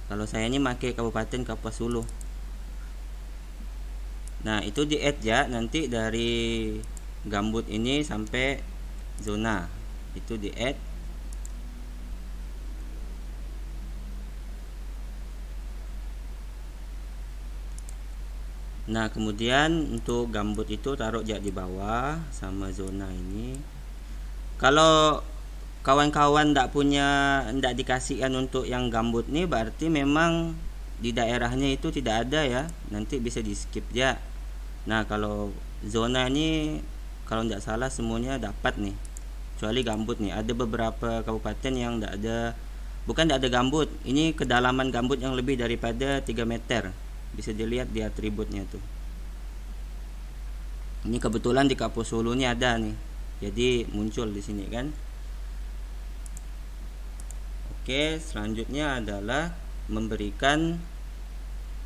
Kalau saya ini pakai Kabupaten Kapuas Hulu. Nah, itu di add ya, nanti dari gambut ini sampai zona itu di add. Nah, kemudian untuk gambut itu taruh aja di bawah sama zona ini. Kalau kawan-kawan ndak dikasihkan untuk yang gambut nih, berarti memang di daerahnya itu tidak ada ya, nanti bisa di skip ya. Nah, kalau zona ini kalau ndak salah semuanya dapat nih, kecuali gambut nih. Ada beberapa kabupaten yang ndak ada, bukan ndak ada gambut, ini kedalaman gambut yang lebih daripada 3 meter. Bisa dilihat di atributnya tuh. Ini kebetulan di Kapuas Hulu ini ada nih, jadi muncul di sini kan. Oke, selanjutnya adalah memberikan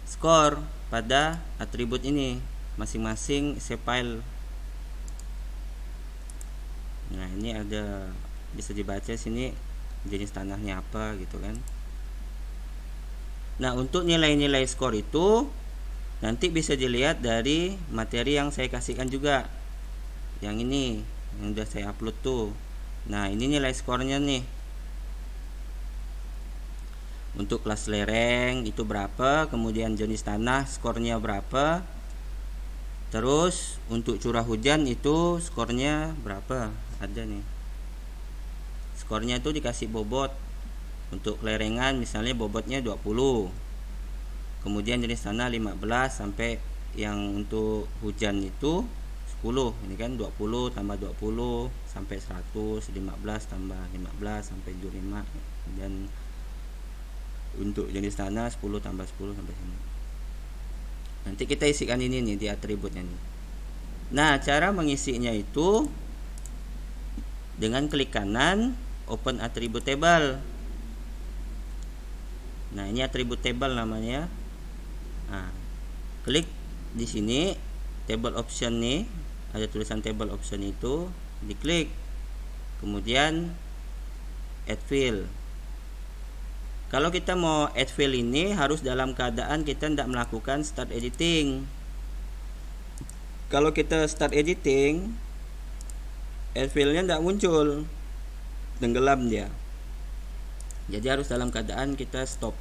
skor pada atribut ini masing-masing file. Nah, ini ada, bisa dibaca sini jenis tanahnya apa gitu kan. Nah, untuk nilai-nilai skor itu nanti bisa dilihat dari materi yang saya kasihkan juga. Yang ini yang udah saya upload tuh. Nah, ini nilai skornya nih. Untuk kelas lereng itu berapa, kemudian jenis tanah skornya berapa, terus untuk curah hujan itu skornya berapa, ada nih skornya itu dikasih bobot. Untuk kelerengan misalnya bobotnya 20, kemudian jenis tanah 15, sampai yang untuk hujan itu 10. Ini kan 20 tambah 20 sampai 100, 15 tambah 15 sampai 25, dan untuk jenis tanah 10 tambah 10 sampai sini. Nanti kita isikan ini nih di atributnya nih. Nah, cara mengisinya itu dengan klik kanan open attribute table. Nah, ini atribut table namanya. Nah, klik di sini table option nih, ada tulisan table option itu, diklik. Kemudian add field. Kalau kita mau add field ini harus dalam keadaan kita tidak melakukan start editing. Kalau kita start editing, add fieldnya tidak muncul, tenggelam dia. Jadi harus dalam keadaan kita stop.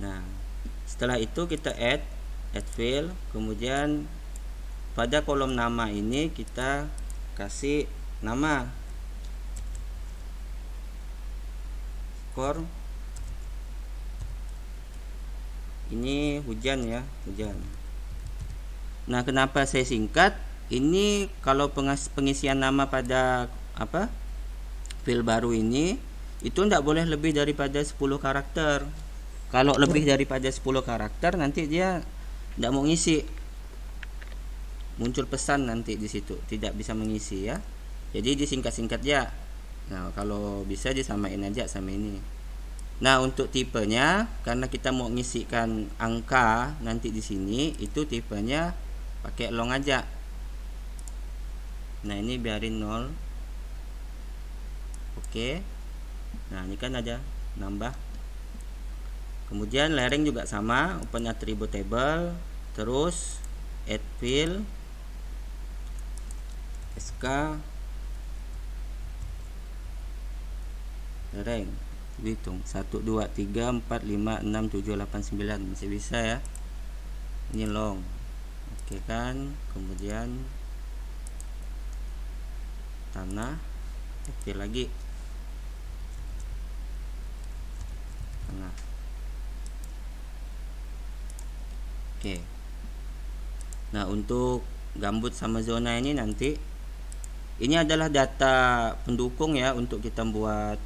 Nah, setelah itu kita add field, kemudian pada kolom nama ini kita kasih nama skor. Ini hujan ya, hujan. Nah, kenapa saya singkat? Ini kalau pengisian nama pada field baru ini itu tidak boleh lebih daripada 10 karakter. Kalau lebih daripada 10 karakter nanti dia tidak mau ngisi, muncul pesan nanti di situ tidak bisa mengisi ya. Jadi disingkat-singkat ya. Nah, kalau bisa disamain aja sama ini. Nah, untuk tipenya karena kita mau ngisikan angka nanti di sini, itu tipenya pakai long aja. Nah, ini biarin 0. Oke. Nah, ini kan ada nambah. Kemudian lereng juga sama, open attribute table, terus add field SK lereng, hitung 1 2 3 4 5 6 7 8 9, masih bisa ya. Ini long. Oke kan. Kemudian tanah, oke lagi tanah. Oke. Nah, untuk gambut sama zona ini nanti ini adalah data pendukung ya untuk kita buat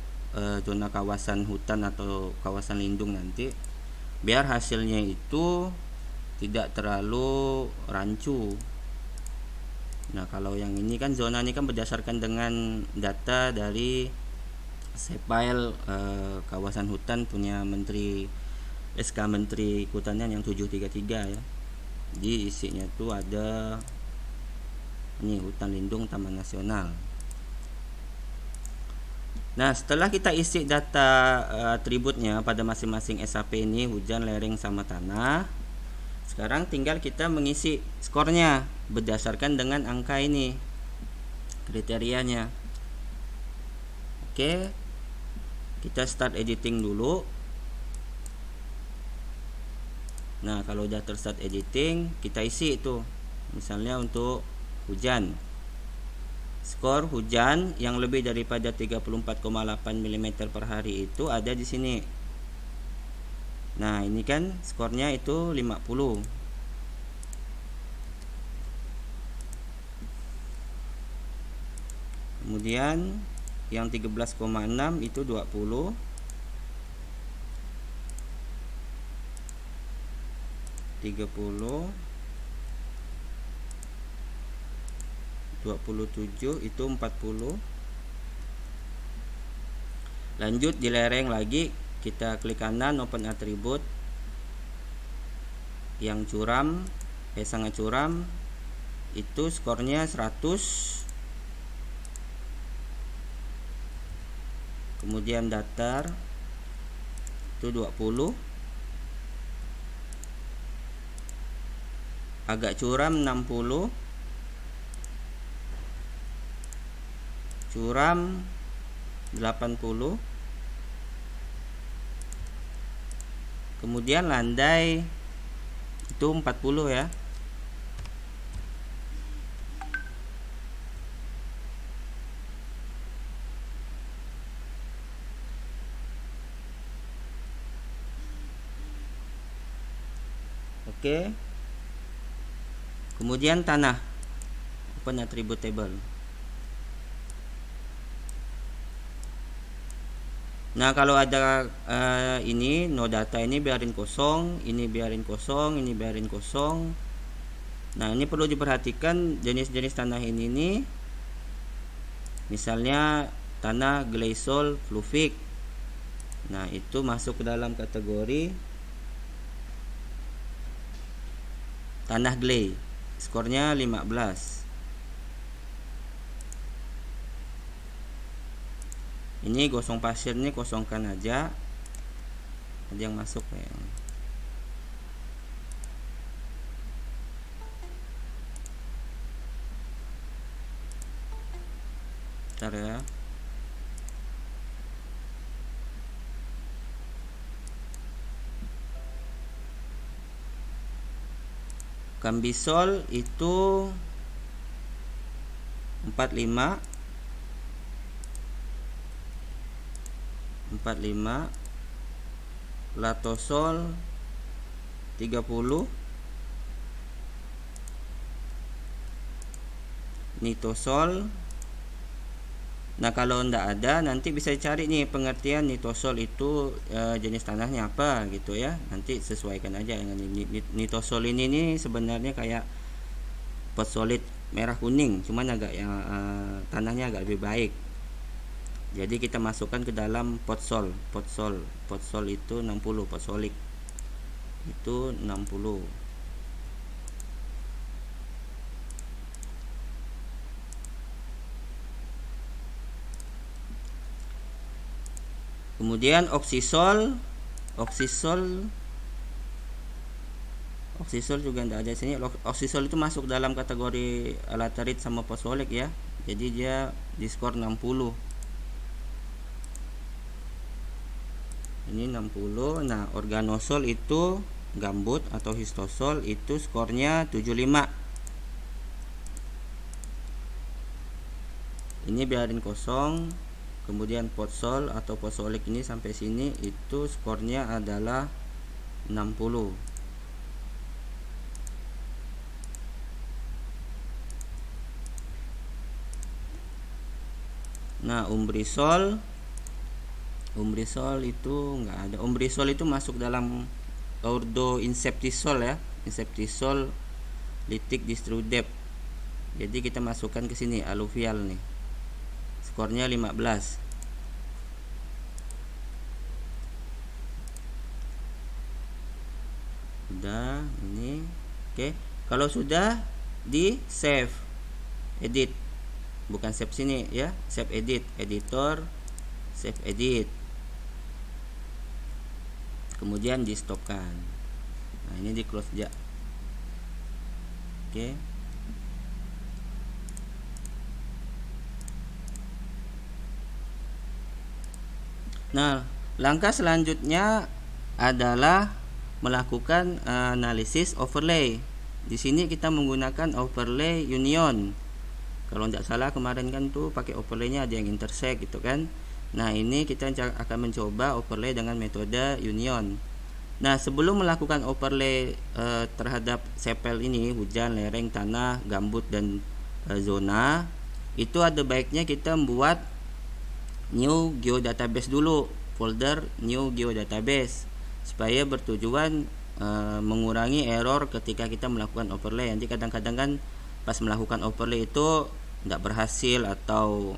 zona kawasan hutan atau kawasan lindung nanti, biar hasilnya itu tidak terlalu rancu. Nah, kalau yang ini kan zona ini kan berdasarkan dengan data dari file kawasan hutan punya Menteri SK Menteri Kehutanan yang 733 ya. Jadi isinya tuh ada ini hutan lindung Taman Nasional. Nah, setelah kita isi data atributnya pada masing-masing SAP ini, hujan, lereng, sama tanah, sekarang tinggal kita mengisi skornya berdasarkan dengan angka ini, kriterianya. Oke, kita start editing dulu. Nah, kalau udah terstart editing, kita isi itu. Misalnya untuk hujan, skor hujan yang lebih daripada 34,8 mm per hari itu ada di sini. Nah, ini kan skornya itu 50. Kemudian yang 13,6 itu 20. 30, 27 itu 40. Lanjut di lereng lagi, kita klik kanan open atribut. Yang curam, sangat curam itu skornya 100. Kemudian datar itu 20. Agak curam 60. Curam 80. Kemudian landai itu 40 ya. Oke. Kemudian tanah, open attribute table. Nah, kalau ada ini no data, ini biarin kosong, ini biarin kosong, ini biarin kosong. Nah, ini perlu diperhatikan jenis-jenis tanah ini nih. Misalnya tanah gleisol fluvik. Nah, itu masuk ke dalam kategori tanah gley. Skornya 15. Ini gosong pasir, ini kosongkan aja. Ada yang masuk ya. Bentar ya. Kambisol itu 45. 45. Latosol 30. Nitosol. Nah, kalau ndak ada nanti bisa cari nih pengertian nitosol itu jenis tanahnya apa gitu ya. Nanti sesuaikan aja dengan nitosol ini nih sebenarnya kayak fosfolit merah kuning, cuman agak tanahnya agak lebih baik. Jadi kita masukkan ke dalam potsol itu 60, fosfolik itu 60. Kemudian oksisol juga tidak ada di sini. Oksisol itu masuk dalam kategori laterit sama fosfolik ya. Jadi dia di skor 60. Ini 60. Nah, organosol itu gambut atau histosol itu skornya 75. Ini biarin kosong. Kemudian potsol atau fosfolik ini sampai sini itu skornya adalah 60. Nah, umbrisol itu enggak ada. Umbrisol itu masuk dalam ordo inseptisol ya. Inseptisol litik distro depth. Jadi kita masukkan ke sini aluvial nih. Skornya 15. Udah ini. Oke. Kalau sudah di save edit. Bukan save sini ya. Save edit, editor. save edit, kemudian di stopkan. Nah ini di close aja. Oke. Nah, langkah selanjutnya adalah melakukan analisis overlay. Di sini kita menggunakan overlay union. Kalau tidak salah kemarin kan tuh pakai overlaynya ada yang intersect gitu kan. Nah, ini kita akan mencoba overlay dengan metode union. Nah, sebelum melakukan overlay terhadap sepel ini, hujan, lereng, tanah, gambut, dan zona, itu ada baiknya kita membuat new geodatabase dulu, folder new geodatabase, supaya bertujuan mengurangi error ketika kita melakukan overlay. Nanti kadang-kadang kan pas melakukan overlay itu tidak berhasil atau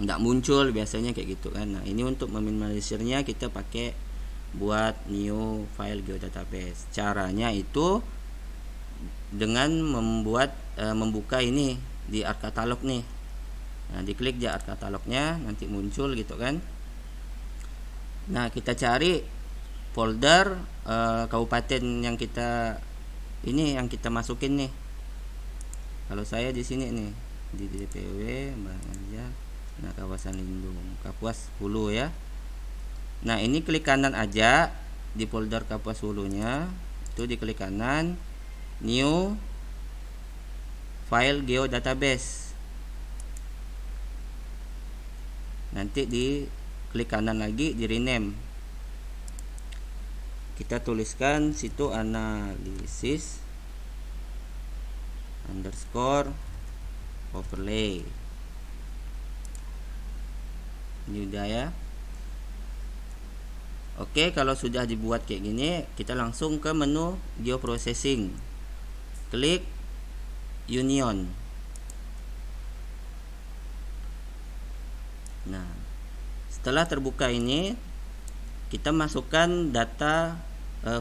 tidak muncul, biasanya kayak gitu kan. Nah ini untuk meminimalisirnya kita pakai buat new file geodatabase. Caranya itu dengan membuka ini di art katalog nih. Nah diklik di art katalognya, nanti muncul gitu kan. Nah kita cari folder kabupaten yang kita masukin nih. Kalau saya di sini nih di DPW aja. Nah kawasan lindung Kapuas Hulu ya. Nah ini klik kanan aja di folder Kapuas Hulunya, itu diklik kanan, new file geodatabase. Nanti di klik kanan lagi di rename. Kita tuliskan situ analisis underscore overlay. Ini udah ya. Oke, kalau sudah dibuat kayak gini, kita langsung ke menu geoprocessing. Klik union. Nah, setelah terbuka ini, kita masukkan data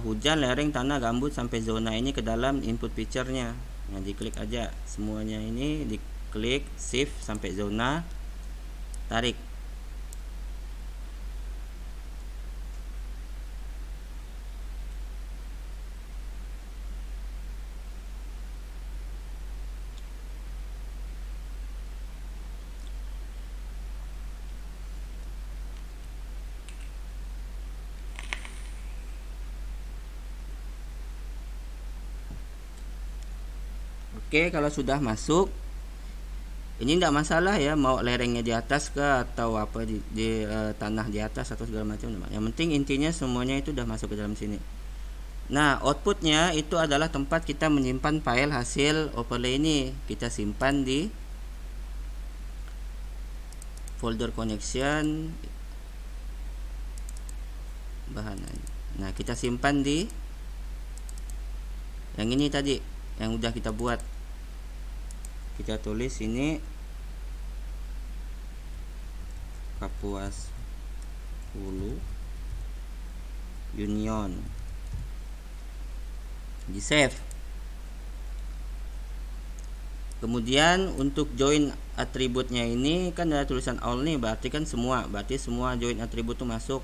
hujan, lereng, tanah, gambut sampai zona ini ke dalam input picture-nya. Nah, diklik aja semuanya ini, diklik shift sampai zona, tarik. Oke, kalau sudah masuk, ini tidak masalah ya, mau lerengnya di atas ke atau apa di tanah di atas atau segala macam. Yang penting intinya semuanya itu sudah masuk ke dalam sini. Nah, outputnya itu adalah tempat kita menyimpan file hasil overlay ini. Kita simpan di folder connection bahan. Nah, kita simpan di yang ini tadi, yang udah kita buat. Kita tulis ini Kapuas Hulu Union, di save. Kemudian untuk join atributnya ini kan ada tulisan all nih, berarti semua join atribut itu masuk.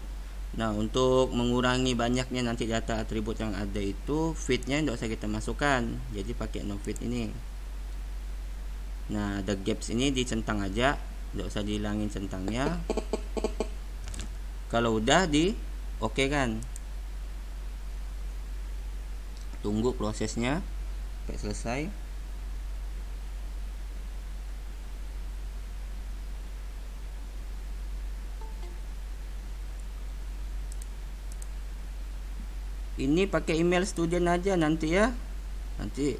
Nah untuk mengurangi banyaknya nanti data atribut yang ada itu, fitnya tidak usah kita masukkan, jadi pakai no fit ini. Nah ada gaps ini dicentang aja, tidak usah dihilangin centangnya. Kalau udah di oke kan, tunggu prosesnya sampai selesai. Ini pakai email student aja nanti ya, nanti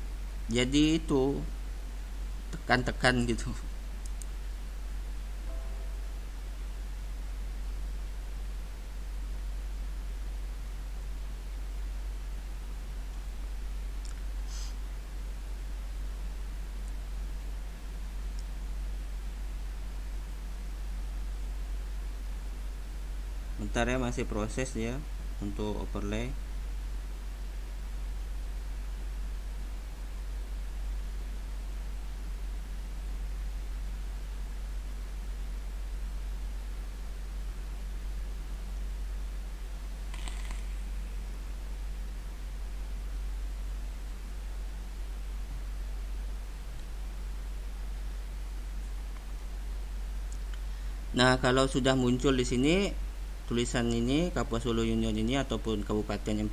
jadi itu tekan-tekan gitu. Bentar ya, masih proses ya untuk overlay. Nah, kalau sudah muncul di sini tulisan ini Kapuas Hulu Union ini ataupun kabupaten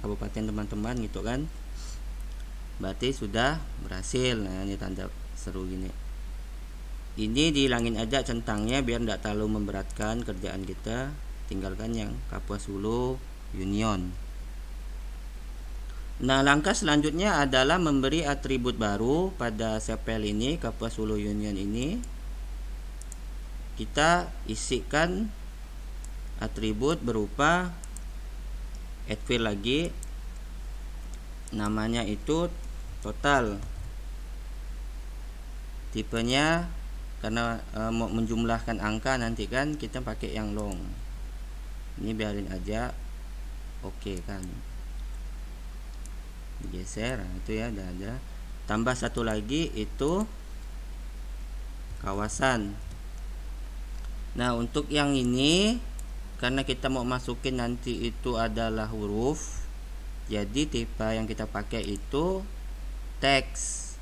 kabupaten teman-teman gitu kan, berarti sudah berhasil. Nah, ini tanda seru gini. Ini dihilangin aja centangnya biar tidak terlalu memberatkan kerjaan kita. Tinggalkan yang Kapuas Hulu Union. Nah, langkah selanjutnya adalah memberi atribut baru pada sepel ini, Kapuas Hulu Union ini. Kita isikan atribut berupa add field lagi, namanya itu total, tipenya karena mau menjumlahkan angka nanti kan kita pakai yang long, ini biarin aja. Oke kan, digeser. Nah, itu ya, ada tambah satu lagi itu kawasan. Nah, untuk yang ini karena kita mau masukin nanti itu adalah huruf, jadi tipe yang kita pakai itu teks.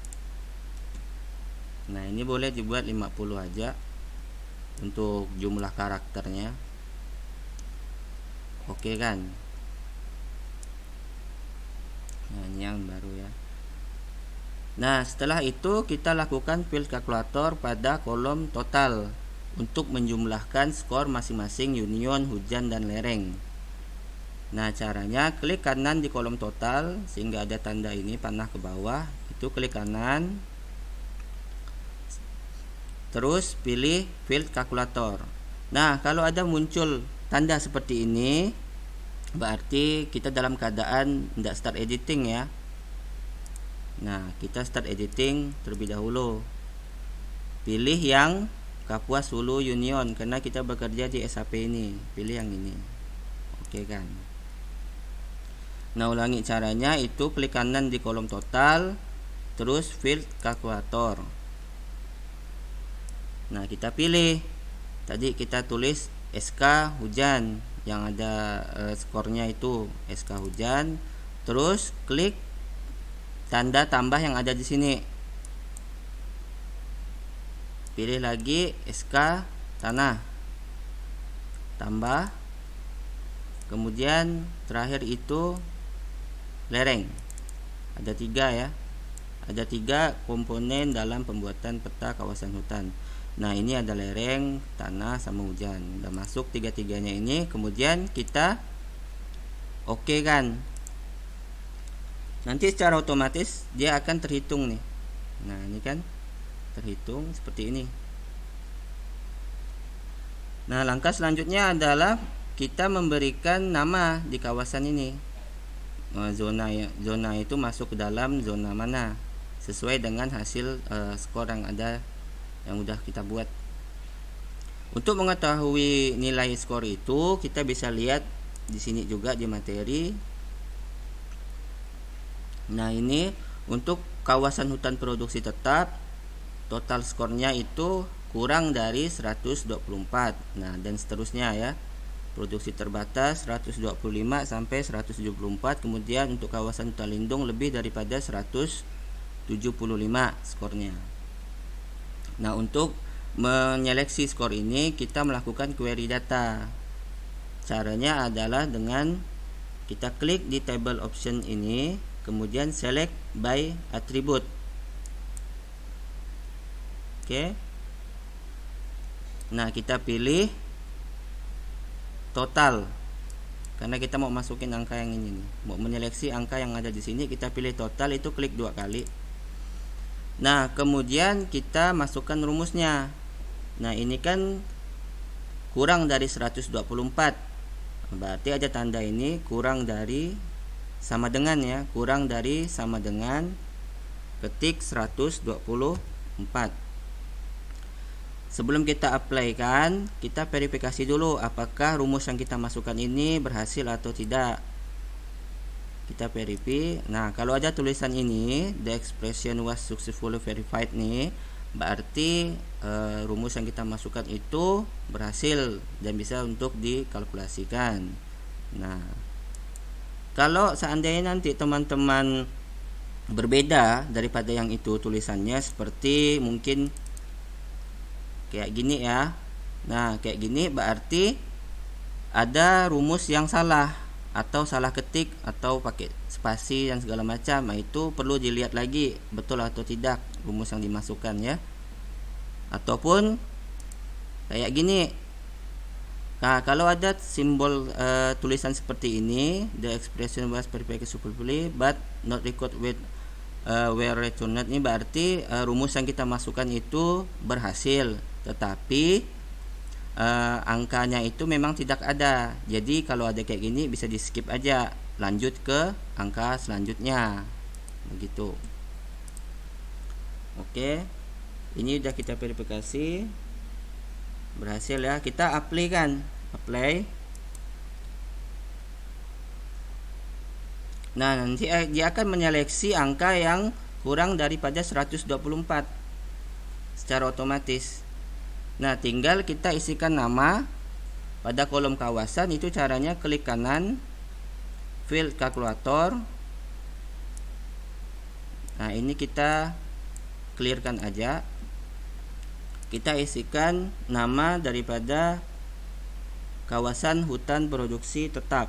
Nah, ini boleh dibuat 50 aja untuk jumlah karakternya. Oke kan. Nah, ini yang baru ya. Nah, setelah itu kita lakukan field kalkulator pada kolom total untuk menjumlahkan skor masing-masing union, hujan, dan lereng. Nah, caranya klik kanan di kolom total sehingga ada tanda ini panah ke bawah, itu klik kanan, terus pilih field kalkulator. Nah, kalau ada muncul tanda seperti ini, berarti kita dalam keadaan tidak start editing ya. Nah, kita start editing terlebih dahulu. Pilih yang Kapuas Hulu Union karena kita bekerja di SAP ini. Pilih yang ini. Oke kan. Nah, ulangi caranya, itu klik kanan di kolom total, terus field kalkulator. Nah, kita pilih. Tadi kita tulis SK hujan, yang ada skornya itu SK hujan. Terus klik tanda tambah yang ada di sini. Pilih lagi SK tanah, tambah, kemudian terakhir itu lereng. Ada 3 ya, ada 3 komponen dalam pembuatan peta kawasan hutan. Nah, ini ada lereng, tanah, sama hujan. Udah masuk 3-3-nya ini. Kemudian kita oke kan. Nanti secara otomatis dia akan terhitung nih. Nah, ini kan terhitung seperti ini. Nah, langkah selanjutnya adalah kita memberikan nama di kawasan ini. Zona itu masuk ke dalam zona mana sesuai dengan hasil skor yang ada, yang udah kita buat. Untuk mengetahui nilai skor itu kita bisa lihat di sini juga di materi. Nah, ini untuk kawasan hutan produksi tetap, total skornya itu kurang dari 124. Nah, dan seterusnya ya. Produksi terbatas 125 sampai 174. Kemudian untuk kawasan hutan lindung lebih daripada 175 skornya. Nah, untuk menyeleksi skor ini kita melakukan query data. Caranya adalah dengan kita klik di table option ini, kemudian select by attribute. Oke. Nah, kita pilih total karena kita mau masukin angka yang ini nih. Mau menyeleksi angka yang ada di sini, kita pilih total, itu klik 2 kali. Nah, kemudian kita masukkan rumusnya. Nah, ini kan kurang dari 124. Berarti ada tanda ini kurang dari sama dengan ya, kurang dari sama dengan ketik 124. Sebelum kita apply kan, kita verifikasi dulu apakah rumus yang kita masukkan ini berhasil atau tidak. Kita verify. Nah, kalau ada tulisan ini, the expression was successfully verified nih, berarti rumus yang kita masukkan itu berhasil dan bisa untuk dikalkulasikan. Nah, kalau seandainya nanti teman-teman berbeda daripada yang itu tulisannya, seperti mungkin kayak gini ya, Nah kayak gini berarti ada rumus yang salah, atau salah ketik, atau pakai spasi dan segala macam. Nah, itu perlu dilihat lagi betul atau tidak rumus yang dimasukkan ya. Ataupun kayak gini. Nah, kalau ada simbol tulisan seperti ini, the expression was perfectly successfully but not record with where returned, ini berarti rumus yang kita masukkan itu berhasil, tetapi angkanya itu memang tidak ada. Jadi kalau ada kayak gini bisa di skip aja, lanjut ke angka selanjutnya, begitu. Oke, ini udah kita verifikasi berhasil ya. Kita apply kan, apply. Nah, nanti dia akan menyeleksi angka yang kurang daripada 124 secara otomatis. Nah, tinggal kita isikan nama pada kolom kawasan. Itu caranya klik kanan, field kalkulator. Nah, ini kita clearkan aja. Kita isikan nama daripada kawasan hutan produksi tetap.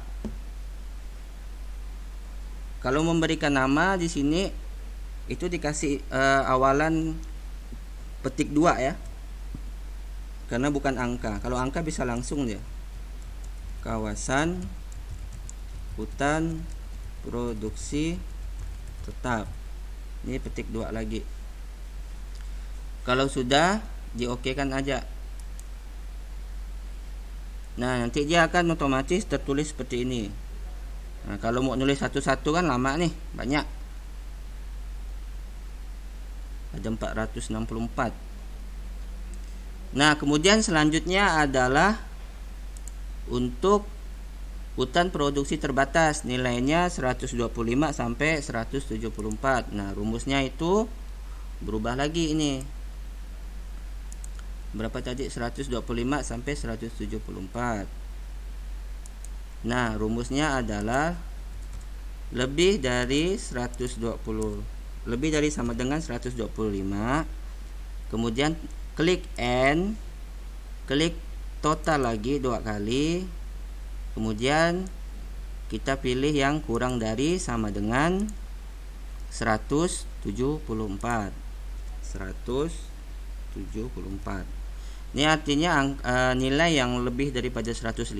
Kalau memberikan nama di sini itu dikasih awalan petik 2 ya. Karena bukan angka. Kalau angka bisa langsung dia. Kawasan hutan produksi tetap. Ini petik 2 lagi. Kalau sudah di-okekan aja. Nah, nanti dia akan otomatis tertulis seperti ini. Nah, kalau mau nulis satu-satu kan lama nih, banyak. Ada 464. Nah, kemudian selanjutnya adalah untuk hutan produksi terbatas, nilainya 125 sampai 174. Nah, rumusnya itu berubah lagi ini. Berapa tadi? 125 sampai 174. Nah, rumusnya adalah lebih dari 120, lebih dari sama dengan 125. Kemudian klik N, klik total lagi 2 kali. Kemudian kita pilih yang kurang dari sama dengan 174. 174. Ini artinya nilai yang lebih daripada 105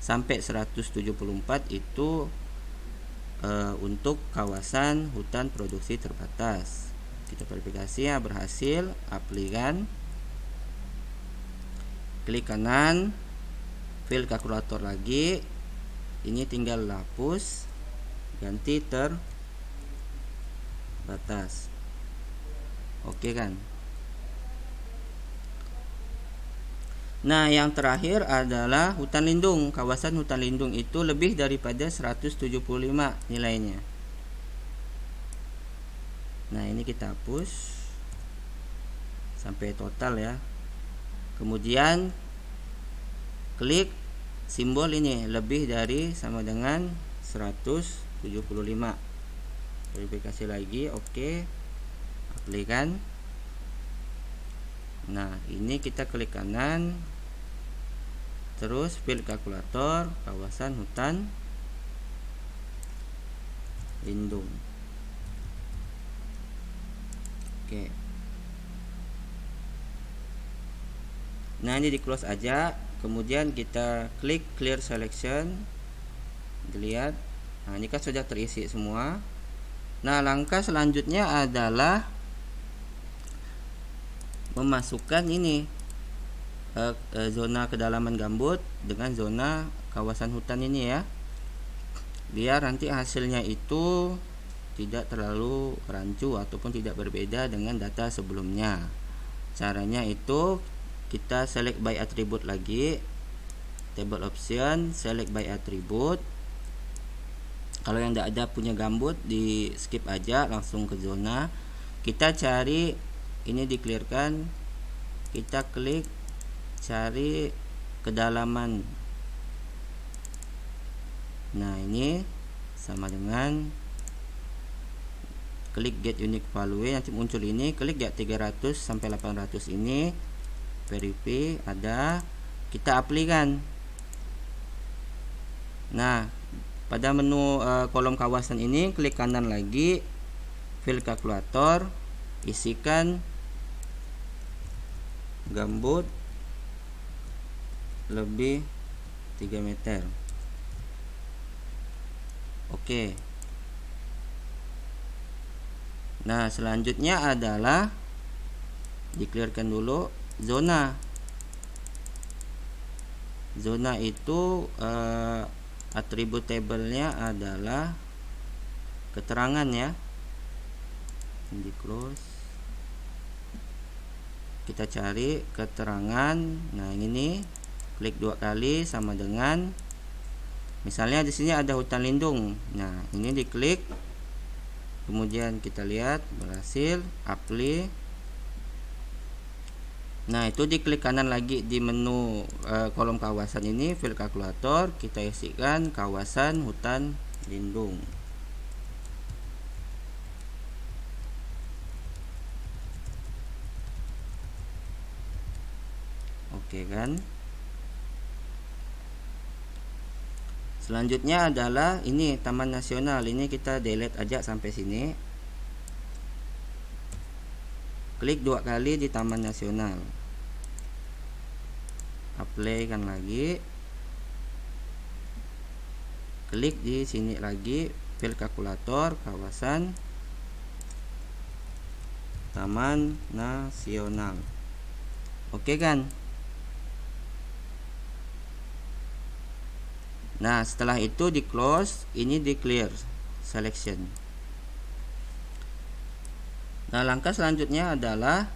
sampai 174 itu untuk kawasan hutan produksi terbatas. Kita verifikasi ya, berhasil. Apply kan, klik kanan, field kalkulator lagi. Ini tinggal hapus, ganti terbatas. Oke kan. Nah, yang terakhir adalah hutan lindung. Kawasan hutan lindung itu lebih daripada 175 nilainya. Nah, ini kita hapus sampai total ya. Kemudian klik simbol ini, lebih dari sama dengan 175. Verifikasi lagi, oke. Apply kan. Nah, ini kita klik kanan, terus field kalkulator, kawasan hutan lindung. Oke. Nah, ini di close aja. Kemudian kita klik clear selection. Dilihat. Nah, ini kan sudah terisi semua. Nah, langkah selanjutnya adalah memasukkan ini zona kedalaman gambut dengan zona kawasan hutan ini ya, biar nanti hasilnya itu tidak terlalu rancu ataupun tidak berbeda dengan data sebelumnya. Caranya itu kita select by attribute lagi, table option, select by attribute. Kalau yang tidak ada punya gambut di skip aja, langsung ke zona. Kita cari ini, di-clearkan, kita klik cari kedalaman. Nah, ini sama dengan klik get unique value, nanti muncul ini, klik get 300 sampai 800 ini. verify ada, kita apply kan. Nah, pada menu kolom kawasan ini klik kanan lagi, fill kalkulator, isikan gambut lebih 3 meter. Oke. Nah, selanjutnya adalah di-clearkan dulu zona. Zona itu atribut tabelnya adalah keterangan ya. Di close. Kita cari keterangan. Nah, ini klik 2 kali sama dengan, misalnya di sini ada hutan lindung. Nah, ini diklik. Kemudian kita lihat berhasil, apply. Nah, itu diklik kanan lagi di menu kolom kawasan ini, fill kalkulator, kita isikan kawasan hutan lindung. Oke kan? Selanjutnya adalah ini Taman Nasional. Ini kita delete aja sampai sini. Klik 2 kali di Taman Nasional. Apply kan lagi. Klik di sini lagi, fill kalkulator, kawasan Taman Nasional. Oke kan? Nah, setelah itu di close, ini di clear selection. Nah, langkah selanjutnya adalah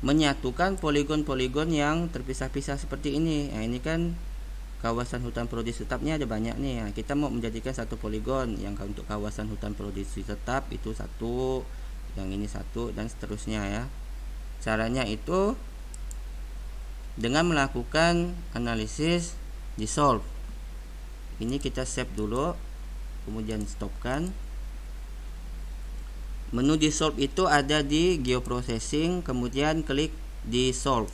menyatukan poligon-poligon yang terpisah-pisah seperti ini. Nah, ini kan kawasan hutan produksi tetapnya ada banyak nih. Nah, kita mau menjadikan satu poligon yang untuk kawasan hutan produksi tetap itu satu, yang ini satu, dan seterusnya ya. Caranya itu dengan melakukan analisis dissolve. Ini kita save dulu, kemudian stopkan. Menu dissolve itu ada di geoprocessing, kemudian klik dissolve.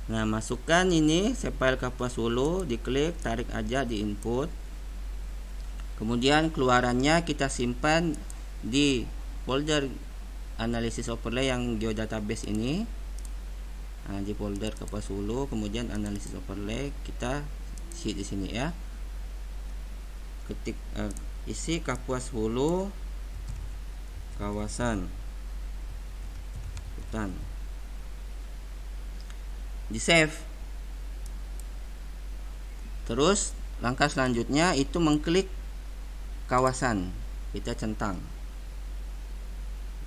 Nah, masukkan ini file Kapuas Hulu, diklik, tarik aja di input. Kemudian keluarannya kita simpan di folder analisis overlay yang geodatabase ini. Nah, di folder Kapuas Hulu, kemudian analisis overlay kita isi di sini ya. Ketik isi Kapuas Hulu kawasan hutan, di save. Terus langkah selanjutnya itu mengklik kawasan, kita centang.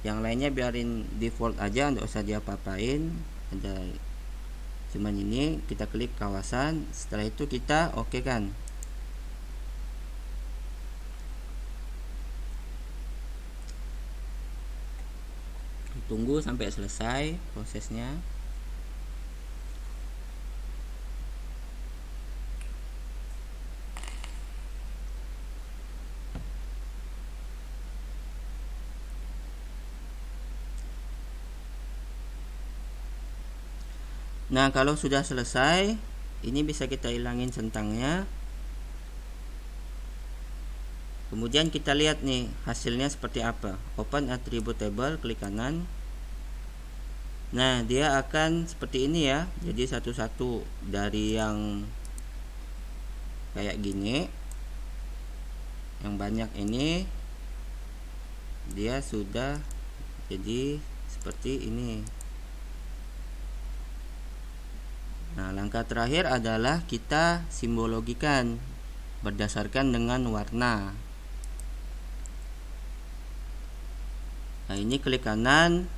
Yang lainnya biarin default aja, nggak usah diapa-apain. Ada cuman ini, kita klik kawasan. Setelah itu kita oke kan. Tunggu sampai selesai prosesnya. Nah, kalau sudah selesai, ini bisa kita hilangin centangnya. Kemudian kita lihat nih hasilnya seperti apa. Open attribute table, klik kanan. Nah, dia akan seperti ini ya. Jadi satu-satu dari yang kayak gini, yang banyak ini dia sudah jadi seperti ini. Nah, langkah terakhir adalah kita simbologikan berdasarkan dengan warna. Nah, ini klik kanan,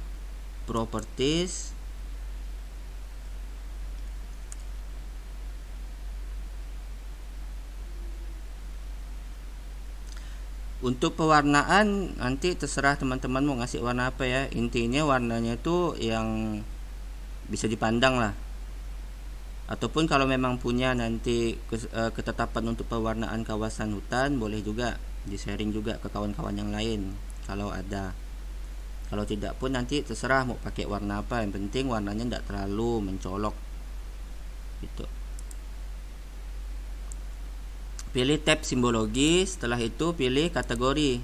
properties. Untuk pewarnaan nanti terserah teman-teman mau ngasih warna apa ya. Intinya warnanya itu yang bisa dipandang lah. Ataupun kalau memang punya nanti ketetapan untuk pewarnaan kawasan hutan, boleh juga di sharing juga ke kawan-kawan yang lain kalau ada. Kalau tidak pun nanti terserah mau pakai warna apa, yang penting warnanya tidak terlalu mencolok gitu. Pilih tab simbologi, setelah itu pilih kategori.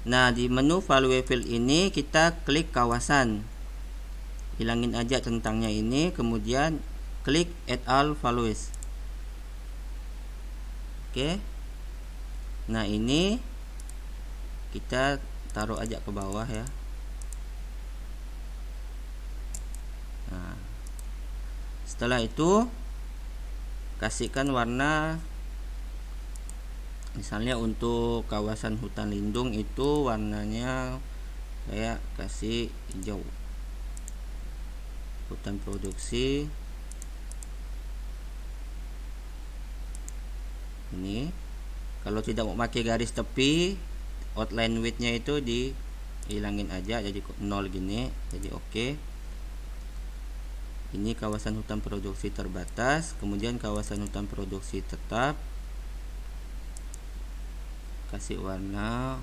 Nah, di menu value field ini kita klik kawasan, hilangin aja centangnya ini, kemudian klik add all values. Oke. Nah, ini kita taruh aja ke bawah ya. Nah, setelah itu kasihkan warna, misalnya untuk kawasan hutan lindung itu warnanya kayak kasih hijau. Hutan produksi ini, kalau tidak mau pakai garis tepi, outline width-nya itu dihilangin aja jadi 0 gini, jadi oke. Ini kawasan hutan produksi terbatas, kemudian kawasan hutan produksi tetap, kasih warna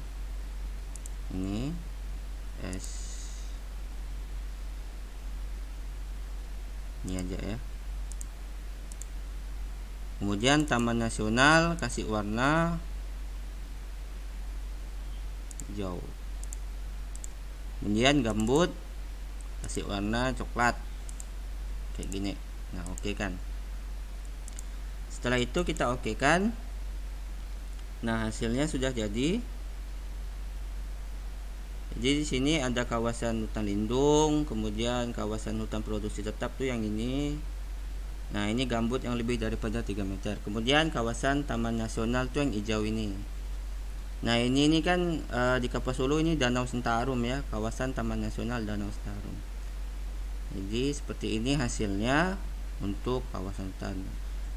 ini S, ini aja ya. Kemudian taman nasional kasih warna hijau. Kemudian gambut kasih warna coklat kayak gini. Nah, oke kan. Setelah itu kita oke kan. Nah, hasilnya sudah jadi. Jadi di sini ada kawasan hutan lindung, kemudian kawasan hutan produksi tetap tuh yang ini. Nah, ini gambut yang lebih daripada 3 meter. Kemudian kawasan taman nasional tuh yang hijau ini. Nah, ini kan di Kapuas Hulu ini Danau Sentarum ya, kawasan Taman Nasional Danau Sentarum. Jadi seperti ini hasilnya untuk kawasan hutan.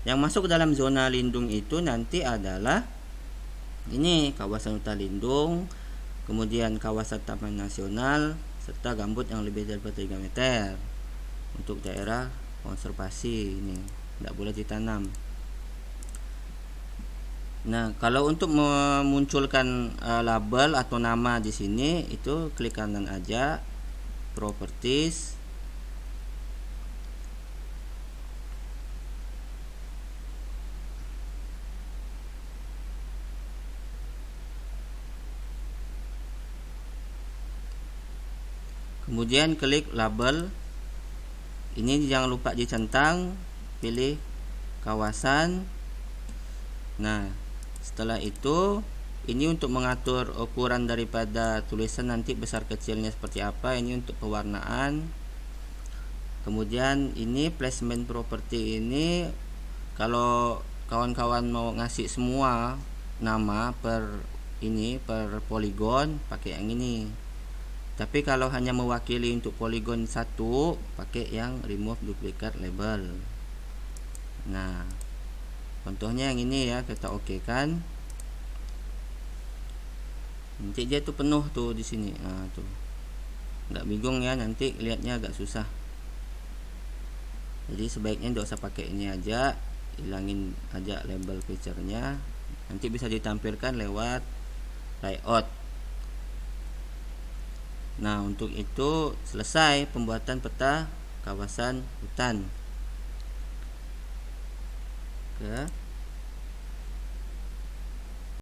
Yang masuk ke dalam zona lindung itu nanti adalah ini kawasan hutan lindung, kemudian kawasan taman nasional, serta gambut yang lebih dari 3 meter. Untuk daerah konservasi ini tidak boleh ditanam. Nah, kalau untuk memunculkan label atau nama di sini itu klik kanan aja, properties. Kemudian klik label. Ini jangan lupa dicentang, pilih kawasan. Nah, setelah itu ini untuk mengatur ukuran daripada tulisan nanti besar kecilnya seperti apa. Ini untuk pewarnaan. Kemudian ini placement property ini, kalau kawan-kawan mau ngasih semua nama per poligon pakai yang ini. Tapi kalau hanya mewakili untuk poligon satu, pakai yang remove duplicate label. Nah, contohnya yang ini ya, kita oke kan. Nanti dia tuh penuh tuh di sini. Nah, tuh. Nggak bingung ya, nanti lihatnya agak susah. Jadi sebaiknya nggak usah pakai ini aja, hilangin aja label feature-nya. Nanti bisa ditampilkan lewat layout. Nah, untuk itu selesai pembuatan peta kawasan hutan. Oke.